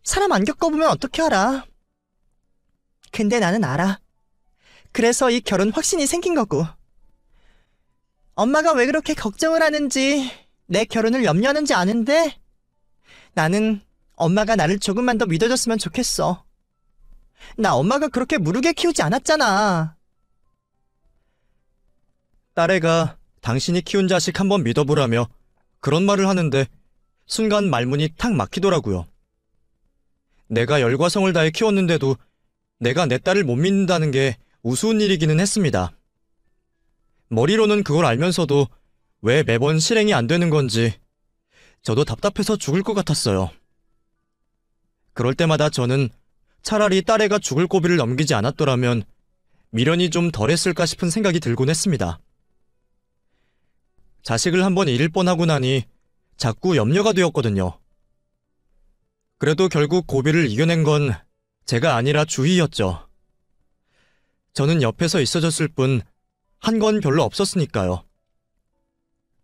사람 안 겪어보면 어떻게 알아. 근데 나는 알아. 그래서 이 결혼 확신이 생긴 거고. 엄마가 왜 그렇게 걱정을 하는지, 내 결혼을 염려하는지 아는데 나는 엄마가 나를 조금만 더 믿어줬으면 좋겠어. 나 엄마가 그렇게 무르게 키우지 않았잖아. 딸애가 당신이 키운 자식 한번 믿어보라며 그런 말을 하는데 순간 말문이 탁 막히더라고요. 내가 열과 성을 다해 키웠는데도 내가 내 딸을 못 믿는다는 게 우스운 일이기는 했습니다. 머리로는 그걸 알면서도 왜 매번 실행이 안 되는 건지 저도 답답해서 죽을 것 같았어요. 그럴 때마다 저는 차라리 딸애가 죽을 고비를 넘기지 않았더라면 미련이 좀 덜했을까 싶은 생각이 들곤 했습니다. 자식을 한번 잃을 뻔하고 나니 자꾸 염려가 되었거든요. 그래도 결국 고비를 이겨낸 건 제가 아니라 주희였죠. 저는 옆에서 있어줬을 뿐 한 건 별로 없었으니까요.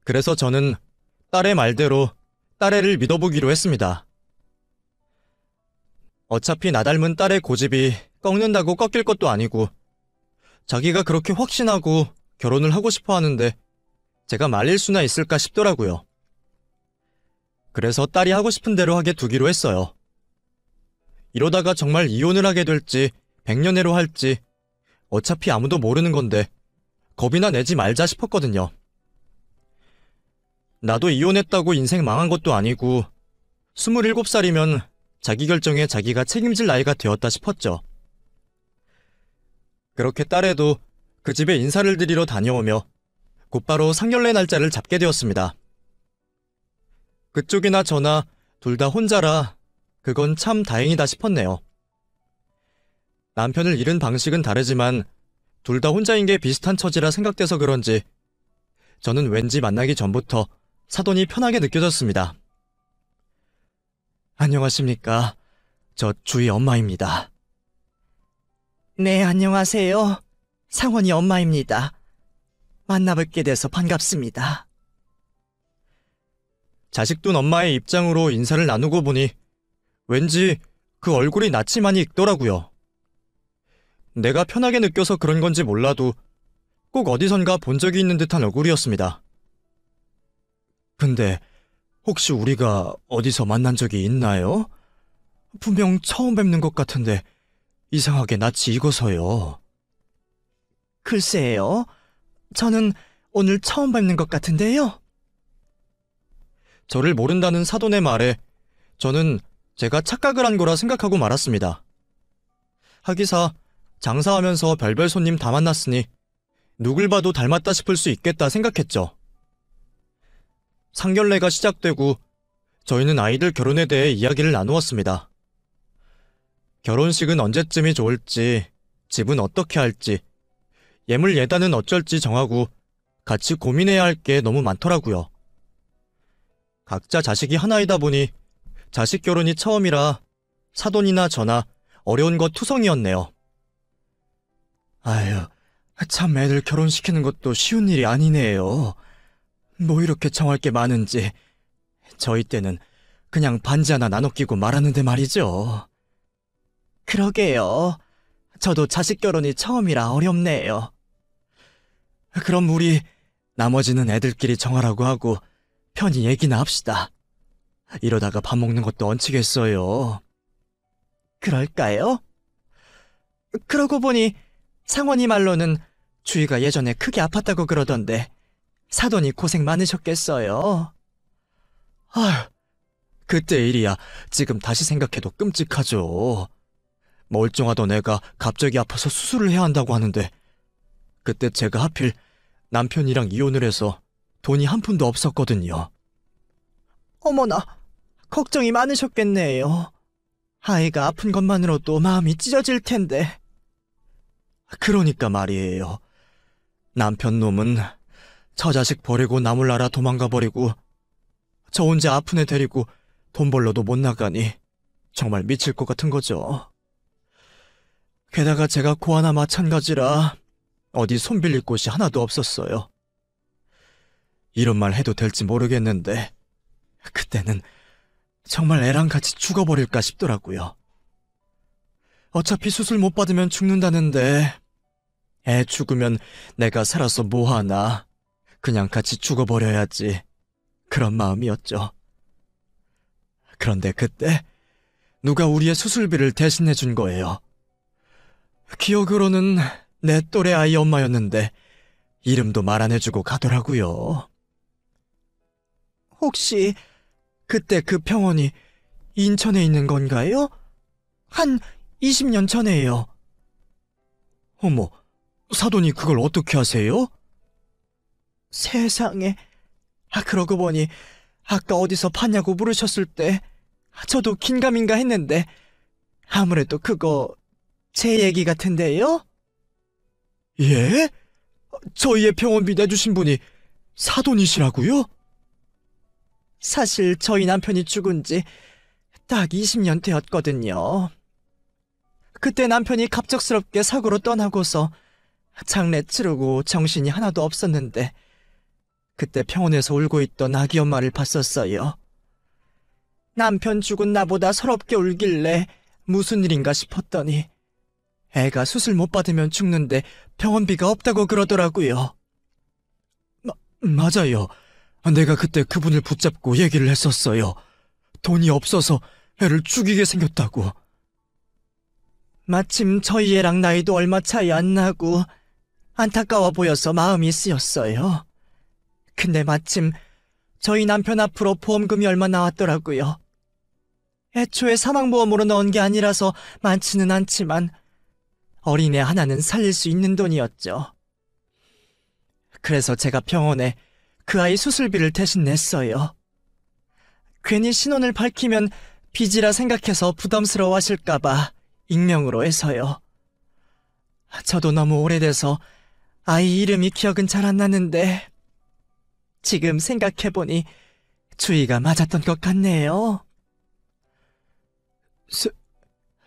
그래서 저는 딸의 말대로 딸애를 믿어보기로 했습니다. 어차피 나 닮은 딸의 고집이 꺾는다고 꺾일 것도 아니고 자기가 그렇게 확신하고 결혼을 하고 싶어 하는데 제가 말릴 수나 있을까 싶더라고요. 그래서 딸이 하고 싶은 대로 하게 두기로 했어요. 이러다가 정말 이혼을 하게 될지 100년애로 할지 어차피 아무도 모르는 건데 겁이나 내지 말자 싶었거든요. 나도 이혼했다고 인생 망한 것도 아니고 27살이면 자기 결정에 자기가 책임질 나이가 되었다 싶었죠. 그렇게 딸애도 그 집에 인사를 드리러 다녀오며 곧바로 상견례 날짜를 잡게 되었습니다. 그쪽이나 저나 둘 다 혼자라 그건 참 다행이다 싶었네요. 남편을 잃은 방식은 다르지만 둘 다 혼자인 게 비슷한 처지라 생각돼서 그런지 저는 왠지 만나기 전부터 사돈이 편하게 느껴졌습니다. 안녕하십니까. 저 주희 엄마입니다. 네, 안녕하세요. 상원이 엄마입니다. 만나뵙게 돼서 반갑습니다. 자식둔 엄마의 입장으로 인사를 나누고 보니 왠지 그 얼굴이 낯이 많이 익더라고요. 내가 편하게 느껴서 그런 건지 몰라도 꼭 어디선가 본 적이 있는 듯한 얼굴이었습니다. 근데 혹시 우리가 어디서 만난 적이 있나요? 분명 처음 뵙는 것 같은데 이상하게 낯이 익어서요. 글쎄요. 저는 오늘 처음 뵙는 것 같은데요. 저를 모른다는 사돈의 말에 저는 제가 착각을 한 거라 생각하고 말았습니다. 하기사 장사하면서 별별 손님 다 만났으니 누굴 봐도 닮았다 싶을 수 있겠다 생각했죠. 상견례가 시작되고 저희는 아이들 결혼에 대해 이야기를 나누었습니다. 결혼식은 언제쯤이 좋을지, 집은 어떻게 할지, 예물 예단은 어쩔지 정하고 같이 고민해야 할 게 너무 많더라고요. 각자 자식이 하나이다 보니 자식 결혼이 처음이라 사돈이나 저나 어려운 거 투성이었네요. 아휴, 참 애들 결혼시키는 것도 쉬운 일이 아니네요. 뭐 이렇게 정할 게 많은지. 저희 때는 그냥 반지 하나 나눠 끼고 말하는데 말이죠. 그러게요. 저도 자식 결혼이 처음이라 어렵네요. 그럼 우리 나머지는 애들끼리 정하라고 하고 편히 얘기나 합시다. 이러다가 밥 먹는 것도 얹히겠어요. 그럴까요? 그러고 보니 상원이 말로는 주희가 예전에 크게 아팠다고 그러던데 사돈이 고생 많으셨겠어요. 아휴, 그때 일이야 지금 다시 생각해도 끔찍하죠. 멀쩡하던 애가 갑자기 아파서 수술을 해야 한다고 하는데 그때 제가 하필 남편이랑 이혼을 해서 돈이 한 푼도 없었거든요. 어머나, 걱정이 많으셨겠네요. 아이가 아픈 것만으로도 마음이 찢어질 텐데. 그러니까 말이에요. 남편 놈은 저 자식 버리고 나물 나라 도망가 버리고 저 혼자 아픈 애 데리고 돈 벌러도 못 나가니 정말 미칠 것 같은 거죠. 게다가 제가 고아나 마찬가지라 어디 손 빌릴 곳이 하나도 없었어요. 이런 말 해도 될지 모르겠는데 그때는 정말 애랑 같이 죽어버릴까 싶더라고요. 어차피 수술 못 받으면 죽는다는데 애 죽으면 내가 살아서 뭐하나. 그냥 같이 죽어버려야지. 그런 마음이었죠. 그런데 그때 누가 우리의 수술비를 대신해 준 거예요. 기억으로는 내 또래 아이 엄마였는데 이름도 말 안 해주고 가더라고요. 혹시 그때 그 병원이 인천에 있는 건가요? 한 20년 전에요. 어머, 사돈이 그걸 어떻게 아세요? 세상에. 그러고 보니 아까 어디서 봤냐고 물으셨을 때 저도 긴가민가 했는데 아무래도 그거 제 얘기 같은데요? 예? 저희의 병원비 내주신 분이 사돈이시라고요? 사실 저희 남편이 죽은 지 딱 20년 되었거든요. 그때 남편이 갑작스럽게 사고로 떠나고서 장례 치르고 정신이 하나도 없었는데 그때 병원에서 울고 있던 아기 엄마를 봤었어요. 남편 죽은 나보다 서럽게 울길래 무슨 일인가 싶었더니 애가 수술 못 받으면 죽는데 병원비가 없다고 그러더라고요. 맞아요. 내가 그때 그분을 붙잡고 얘기를 했었어요. 돈이 없어서 애를 죽이게 생겼다고. 마침 저희 애랑 나이도 얼마 차이 안 나고 안타까워 보여서 마음이 쓰였어요. 근데 마침 저희 남편 앞으로 보험금이 얼마 나왔더라고요. 애초에 사망보험으로 넣은 게 아니라서 많지는 않지만 어린애 하나는 살릴 수 있는 돈이었죠. 그래서 제가 병원에 그 아이 수술비를 대신 냈어요. 괜히 신원을 밝히면 빚이라 생각해서 부담스러워하실까봐 익명으로 해서요. 저도 너무 오래돼서 아이 이름이 기억은 잘 안 나는데 지금 생각해보니 주의가 맞았던 것 같네요.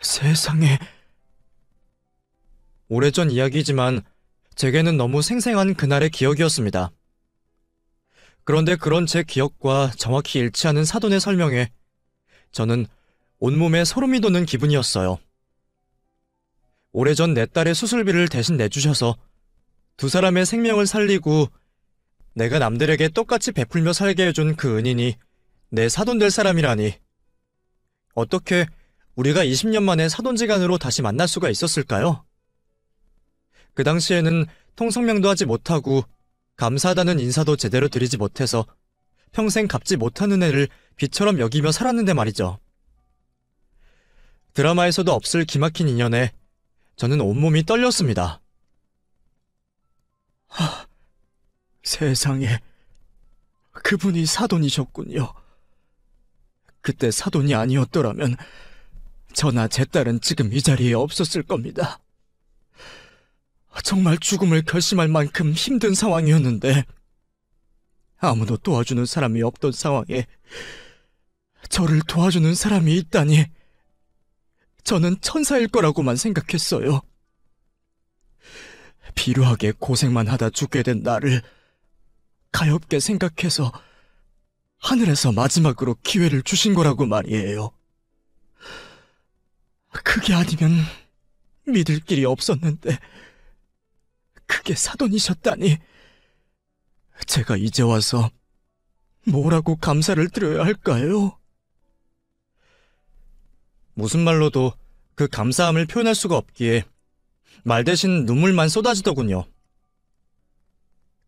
세상에. 오래전 이야기지만 제게는 너무 생생한 그날의 기억이었습니다. 그런데 그런 제 기억과 정확히 일치하는 사돈의 설명에 저는 온몸에 소름이 돋는 기분이었어요. 오래전 내 딸의 수술비를 대신 내주셔서 두 사람의 생명을 살리고 내가 남들에게 똑같이 베풀며 살게 해준 그 은인이 내 사돈 될 사람이라니. 어떻게 우리가 20년 만에 사돈지간으로 다시 만날 수가 있었을까요? 그 당시에는 통성명도 하지 못하고 감사하다는 인사도 제대로 드리지 못해서 평생 갚지 못한 은혜를 비처럼 여기며 살았는데 말이죠. 드라마에서도 없을 기막힌 인연에 저는 온몸이 떨렸습니다. 세상에, 그분이 사돈이셨군요. 그때 사돈이 아니었더라면 저나 제 딸은 지금 이 자리에 없었을 겁니다. 정말 죽음을 결심할 만큼 힘든 상황이었는데 아무도 도와주는 사람이 없던 상황에 저를 도와주는 사람이 있다니 저는 천사일 거라고만 생각했어요. 비루하게 고생만 하다 죽게 된 나를 가엾게 생각해서 하늘에서 마지막으로 기회를 주신 거라고 말이에요. 그게 아니면 믿을 길이 없었는데 그게 사돈이셨다니. 제가 이제 와서 뭐라고 감사를 드려야 할까요? 무슨 말로도 그 감사함을 표현할 수가 없기에 말 대신 눈물만 쏟아지더군요.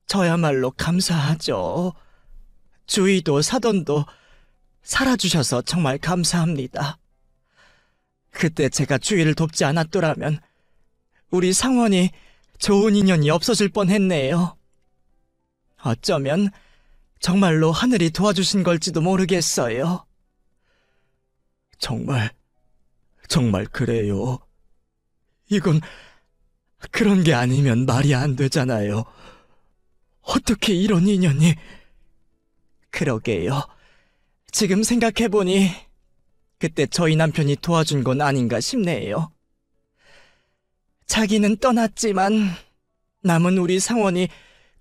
저야말로 감사하죠. 주희도 사돈도 살아주셔서 정말 감사합니다. 그때 제가 주희를 돕지 않았더라면 우리 상원이 좋은 인연이 없어질 뻔했네요. 어쩌면 정말로 하늘이 도와주신 걸지도 모르겠어요. 정말 그래요. 이건 그런 게 아니면 말이 안 되잖아요. 어떻게 이런 인연이... 그러게요. 지금 생각해보니 그때 저희 남편이 도와준 건 아닌가 싶네요. 자기는 떠났지만 남은 우리 상원이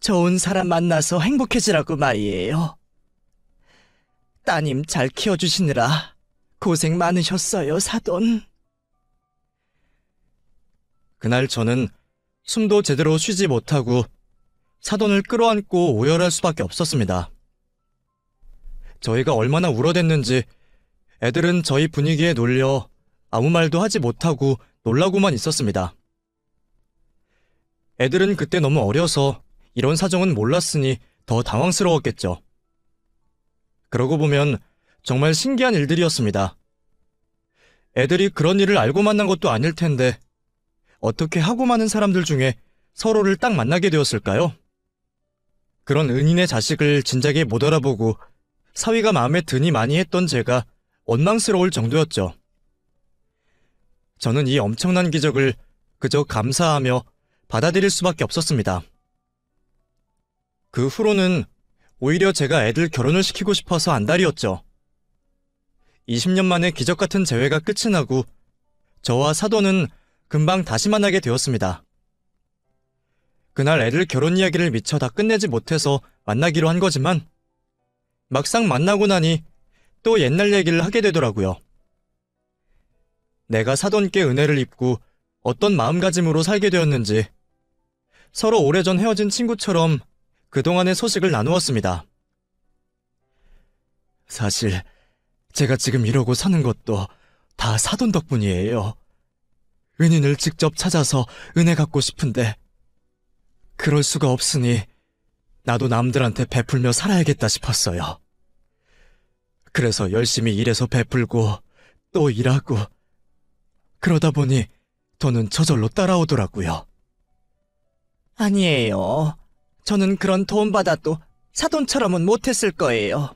좋은 사람 만나서 행복해지라고 말이에요. 따님 잘 키워주시느라 고생 많으셨어요, 사돈. 그날 저는 숨도 제대로 쉬지 못하고 사돈을 끌어안고 오열할 수밖에 없었습니다. 저희가 얼마나 울어댔는지 애들은 저희 분위기에 놀려 아무 말도 하지 못하고 놀라고만 있었습니다. 애들은 그때 너무 어려서 이런 사정은 몰랐으니 더 당황스러웠겠죠. 그러고 보면 정말 신기한 일들이었습니다. 애들이 그런 일을 알고 만난 것도 아닐 텐데 어떻게 하고 많은 사람들 중에 서로를 딱 만나게 되었을까요? 그런 은인의 자식을 진작에 못 알아보고 사위가 마음에 드니 많이 했던 제가 원망스러울 정도였죠. 저는 이 엄청난 기적을 그저 감사하며 받아들일 수밖에 없었습니다. 그 후로는 오히려 제가 애들 결혼을 시키고 싶어서 안달이었죠. 20년 만에 기적 같은 재회가 끝이 나고 저와 사돈은 금방 다시 만나게 되었습니다. 그날 애들 결혼 이야기를 미처 다 끝내지 못해서 만나기로 한 거지만 막상 만나고 나니 또 옛날 얘기를 하게 되더라고요. 내가 사돈께 은혜를 입고 어떤 마음가짐으로 살게 되었는지 서로 오래전 헤어진 친구처럼 그동안의 소식을 나누었습니다. 사실 제가 지금 이러고 사는 것도 다 사돈 덕분이에요. 은인을 직접 찾아서 은혜 갚고 싶은데 그럴 수가 없으니 나도 남들한테 베풀며 살아야겠다 싶었어요. 그래서 열심히 일해서 베풀고 또 일하고 그러다 보니 더는 저절로 따라오더라고요. 아니에요. 저는 그런 도움받아도 사돈처럼은 못했을 거예요.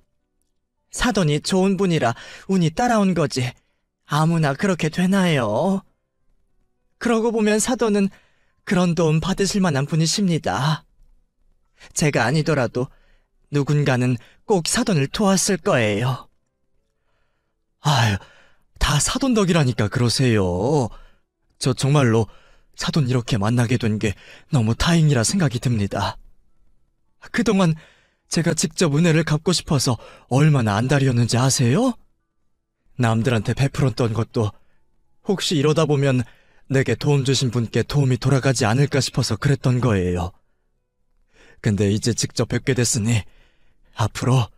사돈이 좋은 분이라 운이 따라온 거지. 아무나 그렇게 되나요? 그러고 보면 사돈은 그런 도움 받으실 만한 분이십니다. 제가 아니더라도 누군가는 꼭 사돈을 도왔을 거예요. 아유, 다 사돈 덕이라니까 그러세요. 저 정말로 사돈 이렇게 만나게 된 게 너무 다행이라 생각이 듭니다. 그동안 제가 직접 은혜를 갚고 싶어서 얼마나 안달이었는지 아세요? 남들한테 베풀었던 것도 혹시 이러다 보면 내게 도움 주신 분께 도움이 돌아가지 않을까 싶어서 그랬던 거예요. 근데 이제 직접 뵙게 됐으니 앞으로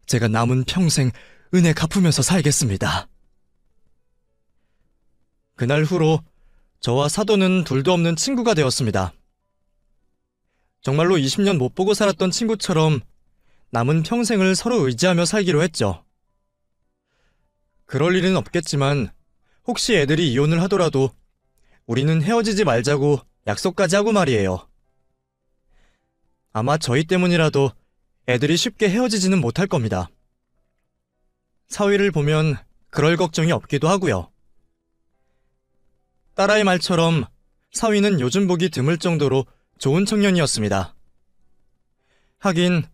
제가 남은 평생 은혜 갚으면서 살겠습니다. 그날 후로 저와 사도는 둘도 없는 친구가 되었습니다. 정말로 20년 못 보고 살았던 친구처럼 남은 평생을 서로 의지하며 살기로 했죠. 그럴 일은 없겠지만 혹시 애들이 이혼을 하더라도 우리는 헤어지지 말자고 약속까지 하고 말이에요. 아마 저희 때문이라도 애들이 쉽게 헤어지지는 못할 겁니다. 사위를 보면 그럴 걱정이 없기도 하고요. 딸아이 말처럼 사위는 요즘 보기 드물 정도로 좋은 청년이었습니다. 하긴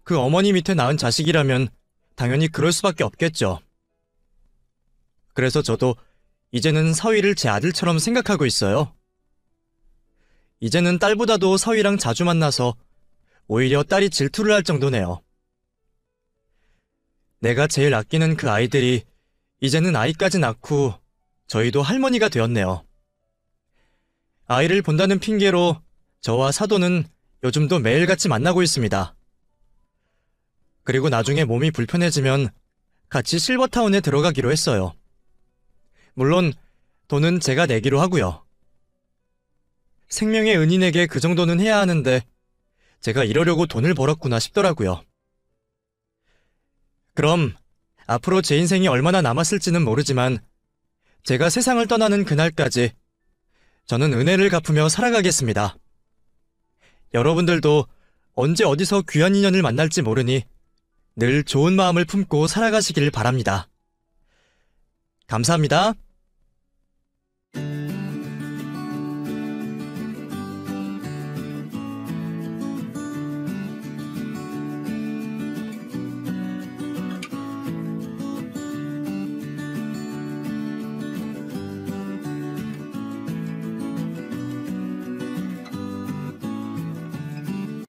그 어머니 밑에 낳은 자식이라면 당연히 그럴 수밖에 없겠죠. 그래서 저도 이제는 사위를 제 아들처럼 생각하고 있어요. 이제는 딸보다도 사위랑 자주 만나서 오히려 딸이 질투를 할 정도네요. 내가 제일 아끼는 그 아이들이 이제는 아이까지 낳고 저희도 할머니가 되었네요. 아이를 본다는 핑계로 저와 사도는 요즘도 매일같이 만나고 있습니다. 그리고 나중에 몸이 불편해지면 같이 실버타운에 들어가기로 했어요. 물론 돈은 제가 내기로 하고요. 생명의 은인에게 그 정도는 해야 하는데 제가 이러려고 돈을 벌었구나 싶더라고요. 그럼 앞으로 제 인생이 얼마나 남았을지는 모르지만 제가 세상을 떠나는 그날까지 저는 은혜를 갚으며 살아가겠습니다. 여러분들도 언제 어디서 귀한 인연을 만날지 모르니 늘 좋은 마음을 품고 살아가시길 바랍니다. 감사합니다.